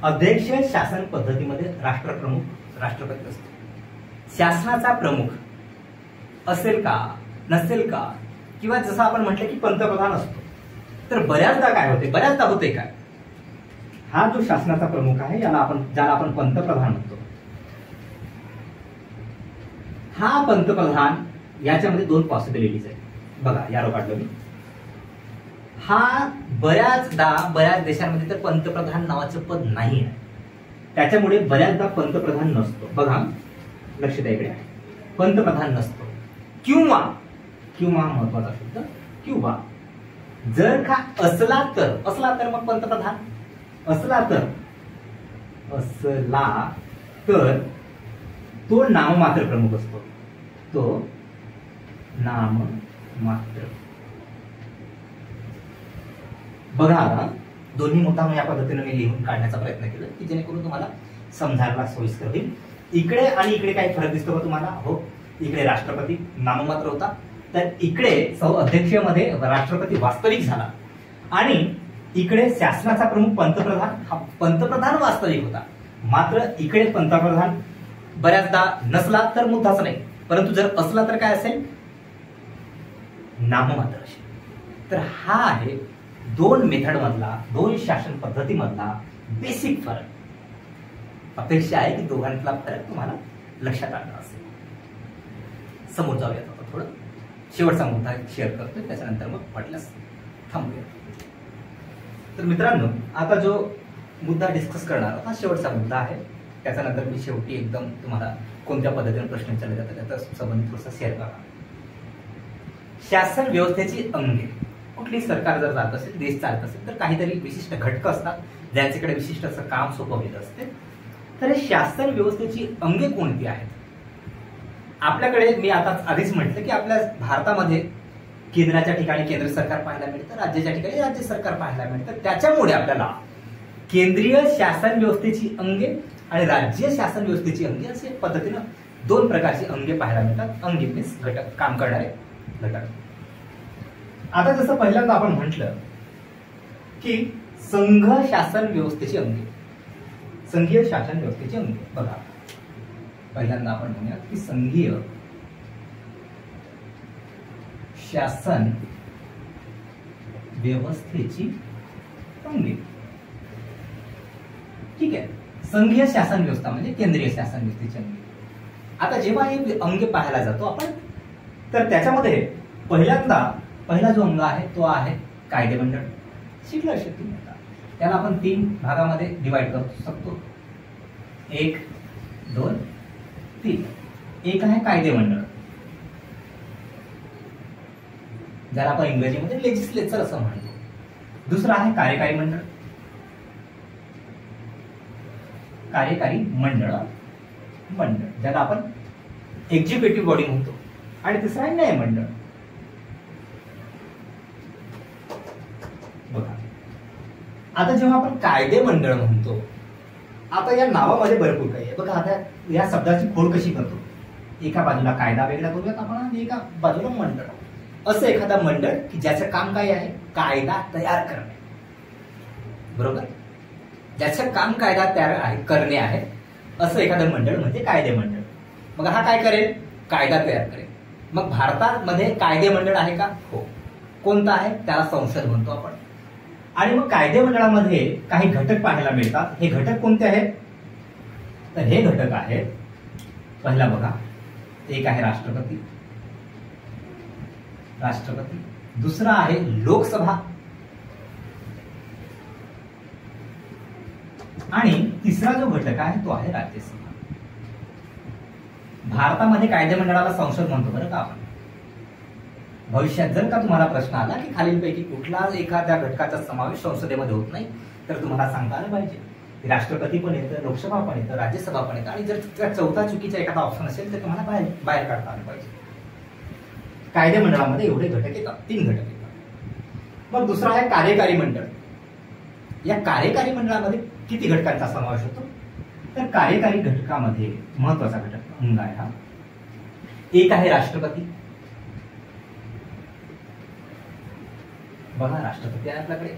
अध्यक्ष शासन पद्धतीमध्ये राष्ट्रप्रमुख राष्ट्रपती असतो. शासनाचा प्रमुख असेल का, नसेल का, किंवा जसं आपण म्हटलं की पंतप्रधान असतो, तर बऱ्याचदा काय होते, बऱ्याचदा होते काय, हा जो शासनाचा प्रमुख आहे ज्याला आपण पंतप्रधान म्हणतो, हा पंतप्रधान, याच्यामध्ये दोन पॉसिबिलिटीज आहेत. बघा यारो काढलो मी. हा बऱ्याचदा बऱ्याच देशांमध्ये तर पंतप्रधान नावाचं पद नाही आहे, त्याच्यामुळे बऱ्याचदा पंतप्रधान नसतो. बघा लक्ष द्या, इकडे पंतप्रधान नसतो. किंवा किंवा महत्वाचा शब्द किंवा, जर का असला तर मग पंतप्रधान असला तर तो नाममात्र प्रमुख असतो. तो नाममात्र. बघा आता दोन्ही मुद्दा या पद्धतीने मी लिहून काढण्याचा प्रयत्न केला की जेणेकरून तुम्हाला समजायला सोयीस्कर होईल. इकडे आणि इकडे काही फरक दिसतो का तुम्हाला? हो, इकडे राष्ट्रपती नाममात्र होता, तर इकडे अध्यक्षीयमध्ये राष्ट्रपती वास्तविक झाला, आणि इकडे शासनाचा प्रमुख पंतप्रधान, हा पंतप्रधान वास्तविक होता. मात्र इकडे पंतप्रधान बऱ्याचदा नसला तर मुद्दाच नाही, परंतु जर असला तर काय असेल, नाममात्र असेल. तर हा आहे दोन मेथड मधला, दोन शासन पद्धती मधला बेसिक फरक. अपेक्षा आहे की दोघांतला फरक तुम्हाला लक्षात आला असेल. समोर जाऊयात आता थोडं. शेवटचा मुद्दा शेअर करतोय, त्याच्यानंतर मग वाटल्यास थांबूया. तर मित्रांनो, आता जो मुद्दा डिस्कस करणार हा शेवटचा मुद्दा आहे. त्याच्यानंतर मी शेवटी एकदम तुम्हाला कोणत्या पद्धतीने प्रश्न विचारले जातात त्याचा संबंधित थोडंसं शेअर करा. शासन व्यवस्थेची अंगे. कुठली सरकार जर जात असेल, देश चालत असेल, तर काहीतरी विशिष्ट घटक असतात ज्यांच्याकडे विशिष्ट असं काम सोपवलेलं असते. तर शासन व्यवस्थेची अंगे कोणती आहेत? आपल्याकडे मी आता आधीच म्हटलं की आपल्या भारतामध्ये केंद्राच्या ठिकाणी केंद्र सरकार पाहायला मिळतं, राज्याच्या ठिकाणी राज्य सरकार पाहायला मिळतं. त्याच्यामुळे आपल्याला केंद्रीय शासन व्यवस्थेची अंगे आणि राज्य शासन व्यवस्थेची अंगे असे पद्धतीनं दोन प्रकारची अंगे पाहायला मिळतात. अंगे मीन्स घटक, काम करणारे घटक. आता जसं पहिल्यांदा आपण म्हटलं की संघ शासन व्यवस्थेची अंगे, संघीय शासन व्यवस्थेची अंगे. बघा पहिल्यांदा आपण म्हणूया की संघीय शासन व्यवस्थेची अंगे. ठीक आहे. संघीय शासन व्यवस्था म्हणजे केंद्रीय शासन व्यवस्थेची अंगे. आता जेव्हा हे अंगे पाहायला जातो आपण, तर त्याच्यामध्ये पहिला जो अंग आहे तो आहे कायदेमंडळ. शिकलं असेल तुम्ही. आता त्याला आपण 3 भागामध्ये डिवाइड करू शकतो. 1, 2, 3. एक आहे कायदेमंडळ, ज्याला आपण इंग्रजीमध्ये लेजिस्लेचर असं म्हणतो. दुसरं आहे कार्यकारी मंडळ, ज्याला आपण एक्झिक्युटिव्ह बॉडी म्हणतो. आणि तिसरं आहे न्यायमंडळ. बघा, आता जेव्हा आपण कायदेमंडळ म्हणतो, आता या नावामध्ये भरपूर काही आहे. बघा, आता या शब्दाची फोड कशी करतो. एका बाजूला कायदा वेगळा करूयात आपण आणि एका बाजूला मंडळ. असं एखादा मंडळ की ज्याचं काम काय आहे, कायदा तयार करणे. बरोबर, ज्याचं काम कायदा तयार करणे आहे, असं एखादं मंडळ म्हणजे कायदेमंडळ. मग हा काय करेल, कायदा तयार करेल. मग भारतामध्ये कायदेमंडळ आहे का? हो. कोणतं आहे, त्याला संसद म्हणतो आपण. आणि मग कायदेमंडळामध्ये काही घटक पाहायला मिळतात. हे घटक कोणते आहेत, तर हे घटक आहेत, पहिला बघा, एक आहे राष्ट्रपती. दुसरा आहे लोकसभा. आणि तिसरा जो घटक आहे तो आहे राज्यसभा. भारतामध्ये कायदेमंडळाला संसद म्हणतो बरं का आपण. भविष्यात जर का तुम्हाला प्रश्न आला की खालीलपैकी कुठला एखाद्या घटकाचा समावेश संसदेमध्ये होत नाही, तर तुम्हाला सांगता आलं पाहिजे. राष्ट्रपती पण येतं, लोकसभा पण येतं, राज्यसभा पण येतं. आणि जर चौथा चुकीचा एखादा ऑप्शन असेल तर तुम्हाला बाहेर काढता आलं पाहिजे. कायदेमंडळामध्ये एवढे घटक येतात, 3 घटक येतात. मग दुसरा आहे कार्यकारी मंडळ. या कार्यकारी मंडळामध्ये किती घटकांचा समावेश होतो, तर कार्यकारी घटकामध्ये महत्वाचा घटक अंग आहे हा. एक आहे राष्ट्रपती. बघा, राष्ट्रपती आहे आपल्याकडे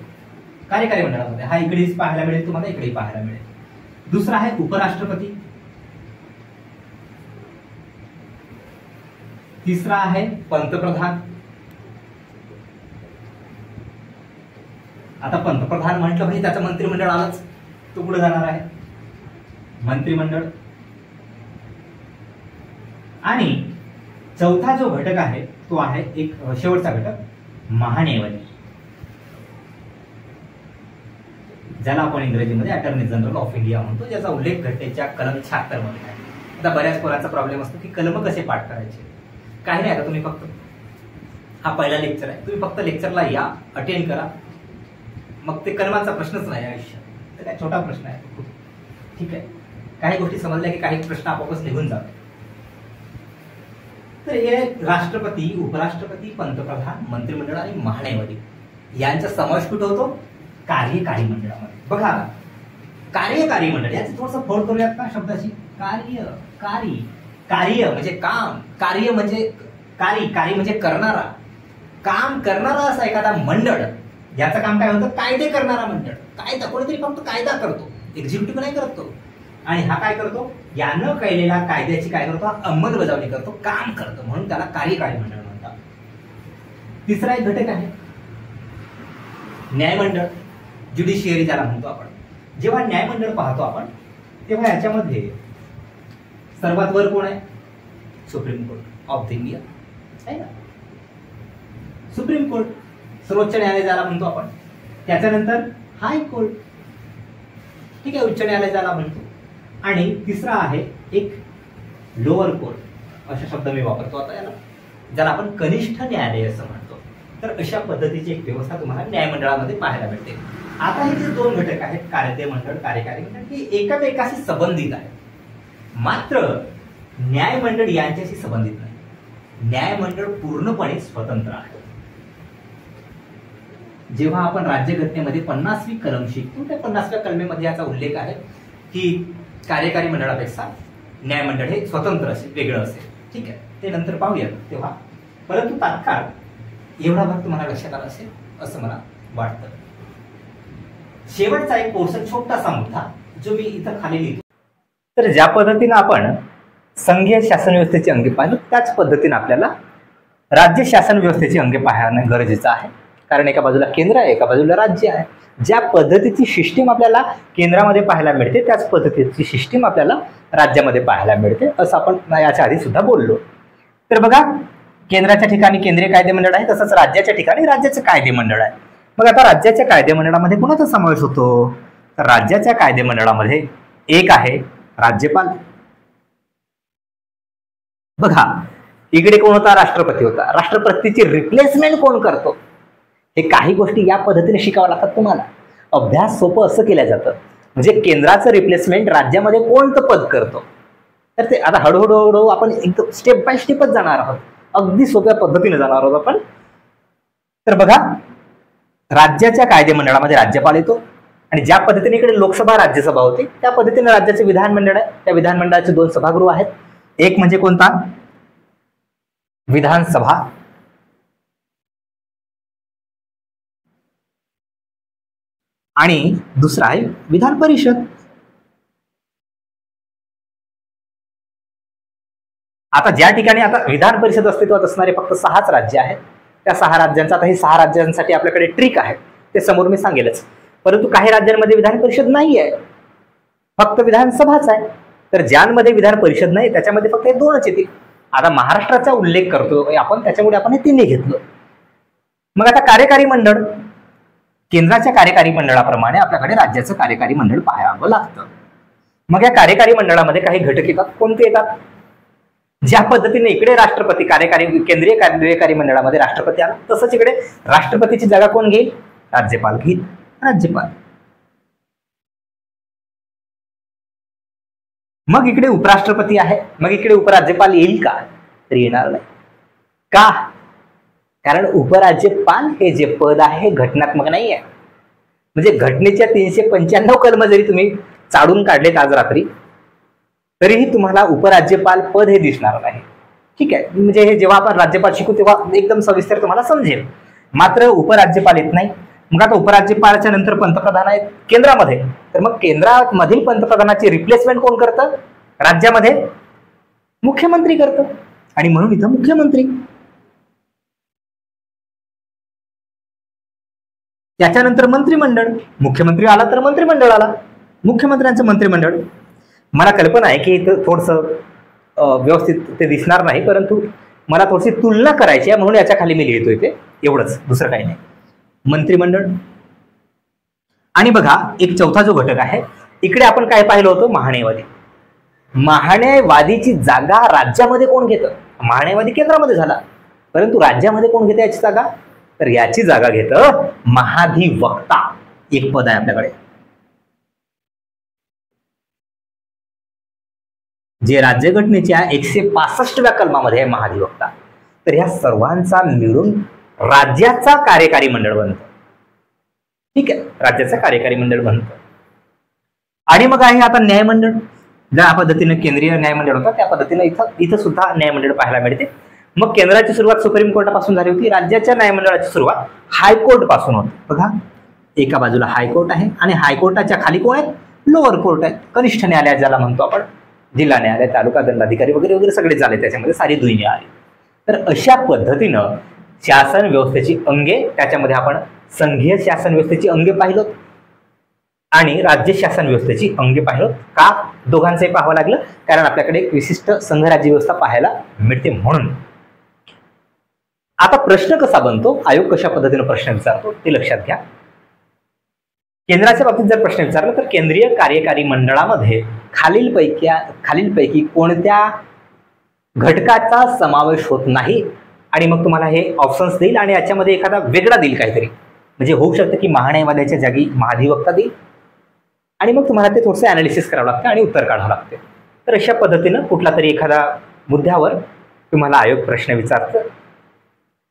कार्यकारी मंडळामध्ये. हा इकडेच पाहायला मिळेल तुम्हाला, इकडेही पाहायला मिळेल. दुसरा आहे उपराष्ट्रपती. तिसरा आहे पंतप्रधान. आता पंतप्रधान म्हटलं म्हणजे त्याचं मंत्रिमंडळ आलंच, तो पुढे जाणार आहे मंत्रिमंडळ. आणि चौथा जो घटक आहे तो आहे एक शेवटचा घटक, महान्यायवादी, ज्याला आपण इंग्रजीमध्ये अटॉर्नी जनरल ऑफ इंडिया म्हणतो, ज्याचा उल्लेख घटनेच्या कलम 76 मध्ये आहे. आता बऱ्याच पोरांचा प्रॉब्लेम असतो की कलम कसे पाठ करायचे. काही नाही, आता तुम्ही फक्त, हा पहिला लेक्चर आहे, तुम्ही फक्त लेक्चरला या, अटेंड करा, मग ते कलमांचा प्रश्नच नाही आयुष्यात. तर काय छोटा प्रश्न आहे, ठीक आहे. काही गोष्टी समजल्या की काही प्रश्न आपोआपच निघून जातात. तर हे राष्ट्रपती, उपराष्ट्रपती, पंतप्रधान, मंत्रिमंडळ आणि महान्यायवादी यांचा समावेश कुठे होतो, कार्यकारी मंडळामध्ये. बघा, कार्यकारी मंडळ याचं थोडंसं फोड करूयात का शब्दाची. कार्य म्हणजे काम, कार्य म्हणजे करणारा, काम करणारा असा एखादा मंडळ, याचं काम काय होतं, कायदे करणारा मंडळ. कायदा कोणीतरी फक्त कायदा करतो, एक्झिक्युटिव्ह नाही करत तो. आणि हा काय करतो, यानं केलेल्या कायद्याची काय करतो, अंमलबजावणी करतो, काम करतो, म्हणून त्याला कार्यकारी मंडळ म्हणतात. तिसरा एक घटक आहे न्यायमंडळ, ज्युडिशियरी ज्याला म्हणतो आपण. जेव्हा न्यायमंडळ पाहतो आपण, तेव्हा याच्यामध्ये सर्वात वर कोण आहे, सुप्रीम कोर्ट ऑफ इंडिया आहे ना. सुप्रीम कोर्ट, सर्वोच्च न्यायालय ज्याला म्हणतो आपण. त्याच्यानंतर हायकोर्ट, ठीक आहे, उच्च न्यायालय ज्याला म्हणतो. आणि तिसरा आहे एक लोअर कोर्ट, अशा शब्द मी वापरतो आता याला, ज्याला आपण कनिष्ठ न्यायालय असं म्हणतो. तर अशा पद्धतीची एक व्यवस्था तुम्हाला न्यायमंडळामध्ये पाहायला मिळते. आता हे जे 2 घटक आहेत, कायदेमंडळ, कार्यकारी मंडळ, हे एकामेकाशी संबंधित आहेत. मात्र न्यायमंडळ यांच्याशी संबंधित नाही. न्यायमंडळ पूर्णपणे स्वतंत्र आहे. जेव्हा आपण राज्यघटनेमध्ये 50वी कलम शिकतो, त्या 50व्या कलमेमध्ये याचा उल्लेख आहे की कार्यकारी मंडळापेक्षा न्यायमंडळ हे स्वतंत्र असेल, वेगळं असेल. ठीक आहे, ते नंतर पाहूया तेव्हा. परंतु तात्काळ एवढा भाग तुम्हाला लक्षात आला असेल असं मला वाटतं. शेवटचा एक पोर्शन, छोटासा मुद्दा, जो मी इथं खाली लिहितो. तर ज्या पद्धतीने आपण संघीय शासन व्यवस्थेची अंगे पाहिली, त्याच पद्धतीने आपल्याला राज्य शासन व्यवस्थेची अंगे पाहणं गरजेचं आहे. कारण एका बाजूला केंद्र आहे, एका बाजूला राज्य आहे. ज्या पद्धतीची सिस्टीम आपल्याला केंद्रामध्ये पाहायला मिळते त्याच पद्धतीची सिस्टीम आपल्याला राज्यामध्ये पाहायला मिळते, असं आपण याच्या आधी सुद्धा बोललो. तर बघा, केंद्राच्या ठिकाणी केंद्रीय कायदेमंडळ आहे, तसंच राज्याच्या ठिकाणी राज्याचे कायदेमंडळ आहे. मग आता राज्याच्या कायदेमंडळामध्ये कोणाचा समावेश होतो? तर राज्याच्या कायदेमंडळामध्ये एक आहे राज्यपाल. बघा, इकडे कोण होता? राष्ट्रपती होता. राष्ट्रपतीची रिप्लेसमेंट कोण करतो? हे काही गोष्टी या पद्धतीने शिकाव्या लागतात तुम्हाला. अभ्यास सोपं असं केलं जातं, म्हणजे केंद्राचं रिप्लेसमेंट राज्यामध्ये कोणतं पद करतो. तर ते आता हळूहळू आपण एकदम स्टेप बाय स्टेपच जाणार आहोत, अगदी सोप्या पद्धतीने जाणार आहोत आपण. तर बघा, राज्याच्या कायदेमंडळामध्ये राज्यपाल येतो आणि ज्या पद्धतीने इकडे लोकसभा राज्यसभा होती त्या पद्धतीने राज्याचे विधानमंडळ आहे. त्या विधानमंडळाचे 2 सभागृह आहेत. एक म्हणजे कोणता? विधानसभा आणि दुसरा आहे विधान परिषद. आता ज्या ठिकाणी आता विधान परिषद अस्तित्वात असणारे फक्त 6च राज्य आहेत, त्या 6 राज्यांचा, आता हे 6 राज्यांसाठी आपल्याकडे ट्रिक आहे, ते समोर मी सांगेलच. परंतु काही राज्यांमध्ये विधान परिषद नाही आहे, फक्त विधानसभाच आहे. तर ज्यांमध्ये विधान परिषद नाही त्याच्यामध्ये फक्त हे 2च येतील. आता महाराष्ट्राचा उल्लेख करतो आपण, त्याच्यामुळे आपण हे 3 घेतलं. मग आता कार्यकारी मंडळ, केंद्राच्या कार्यकारी मंडळाप्रमाणे आपल्याकडे राज्याचं कार्यकारी मंडळ पाहावं लागतं. मग या कार्यकारी मंडळामध्ये काही घटक येतात. कोणते येतात? ज्या पद्धतीने इकडे राष्ट्रपती केंद्रीय कार्यकारी मंडळामध्ये राष्ट्रपती आला, तसंच इकडे राष्ट्रपतीची जागा कोण घेईल? राज्यपाल घेईल. राज्यपाल. मग इकडे उपराष्ट्रपती आहे, मग इकडे उपराज्यपाल येईल का? तर येणार नाही. का? कारण उपराज्यपाल हे जे पद आहे हे घटनात्मक नाही आहे. म्हणजे घटनेच्या 395 कलम जरी तुम्ही चाडून काढलेत आज रात्री, तरीही तुम्हाला उपराज्यपाल पद हे दिसणार नाही. ठीक आहे, म्हणजे हे जेव्हा आपण राज्यपाल शिकू तेव्हा एकदम सविस्तर तुम्हाला समजेल. मात्र उपराज्यपाल येत नाही. मग आता उपराज्यपालाच्या नंतर पंतप्रधान आहेत केंद्रामध्ये, तर मग केंद्रामधील पंतप्रधानाची रिप्लेसमेंट कोण करतं? राज्यामध्ये मुख्यमंत्री करतं, आणि म्हणून इथं मुख्यमंत्री. त्याच्यानंतर मंत्रिमंडळ, मुख्यमंत्री आला तर मंत्रिमंडळ आला, मुख्यमंत्र्यांचं मंत्रिमंडळ. मला कल्पना आहे की इथं थोडंसं व्यवस्थित ते दिसणार नाही, परंतु मला थोडीशी तुलना करायची आहे म्हणून याच्या खाली मी लिहितोय ते, एवढंच, दुसरं काही नाही. मंत्रिमंडळ. आणि बघा, एक चौथा जो घटक आहे, इकडे आपण काय पाहिलं होतं? महान्यायवादी. महान्यायवादीची जागा राज्यामध्ये कोण घेतं? महान्यायवादी केंद्रामध्ये झाला, परंतु राज्यामध्ये कोण घेतं याची जागा? तर याची जागा घेतं महाधिवक्ता. एक पद आहे आपल्याकडे, जे राज्यघटनेच्या 165व्या कलमामध्ये आहे, महाधिवक्ता. तर ह्या सर्वांचा मिळून राज्याचा कार्यकारी मंडळ बनतं. ठीक आहे, राज्याचा कार्यकारी मंडळ बनतं. आणि मग आहे आता न्यायमंडळ. ज्या पद्धतीने केंद्रीय न्यायमंडळ होता त्या पद्धतीने इथं सुद्धा न्यायमंडळ पाहायला मिळते. मग केंद्राची सुरुवात सुप्रीम कोर्टापासून झाली होती, राज्याच्या न्यायमंडळाची सुरुवात हायकोर्ट पासून होती. बघा, एका बाजूला हायकोर्ट आहे आणि हायकोर्टाच्या खाली कोण आहेत? लोअर कोर्ट आहेत, कनिष्ठ न्यायालय ज्याला म्हणतो आपण, जिल्हा न्यायालय, तालुका दंडाधिकारी वगैरे वगैरे सगळे झाले, त्याच्यामध्ये सारी दुई आली. तर अशा पद्धतीनं शासन व्यवस्थेची अंगे, त्याच्यामध्ये आपण संघीय शासन व्यवस्थेची अंगे पाहिलं आणि राज्य शासन व्यवस्थेची अंगे पाहिलं. का? दोघांचंही पाहावं लागलं, कारण आपल्याकडे एक विशिष्ट संघ राज्य व्यवस्था पाहायला मिळते म्हणून. आता प्रश्न कसा बनतो, आयोग कशा पद्धतीने प्रश्न विचारतो ते लक्षात घ्या. केंद्राच्या बाबतीत जर प्रश्न विचारला तर केंद्रीय कार्यकारी मंडळामध्ये खालीलपैकी कोणत्या घटकाचा समावेश होत नाही, आणि मग तुम्हाला हे ऑप्शन्स देईल आणि याच्यामध्ये एखादा वेगळा देईल काहीतरी. म्हणजे होऊ शकतं की महान्यायवाद्याच्या जागी महाधिवक्ता देईल, आणि मग तुम्हाला ते थोडंसं अनालिसिस करावं लागतं आणि उत्तर काढावं लागते. तर अशा पद्धतीनं कुठला तरी एखादा मुद्द्यावर तुम्हाला आयोग प्रश्न विचारतं.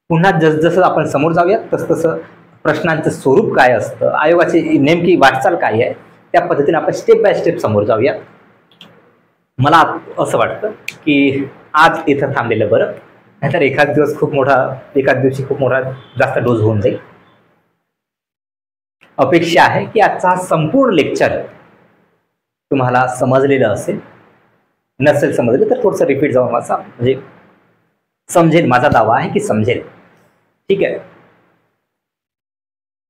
पुन्हा जसजसं आपण समोर जाऊयात तसतसं प्रश्नांचं स्वरूप काय असतं, आयोगाची नेमकी वाटचाल काय आहे, त्या पद्धतीने आपण स्टेप बाय स्टेप समोर जाऊयात. मला असं वाटतं की आज इथं थांबलेलं बरं, नाहीतर एखाद दिवशी खूप मोठा जास्त डोस होऊन जाईल. अपेक्षा आहे की आजचा संपूर्ण लेक्चर तुम्हाला समजलेलं असेल. नसेल समजलं तर थोडंसं रिपीट जाऊन माझा, म्हणजे समजेल. माझा दावा आहे की समजेल. ठीक आहे.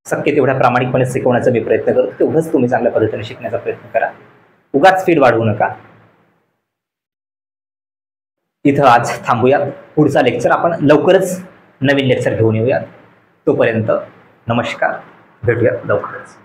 शक्य तेवढ्या प्रामाणिकपणे शिकवण्याचा मी प्रयत्न करतो, तेवढंच तुम्ही चांगल्या पद्धतीने शिकण्याचा प्रयत्न करा. उगाच स्पीड वाढवू नका. इथं आज थांबूया. पुढचा लेक्चर आपण लवकरच नवीन लेक्चर घेऊन येऊया. तोपर्यंत नमस्कार, भेटूयात लवकरच.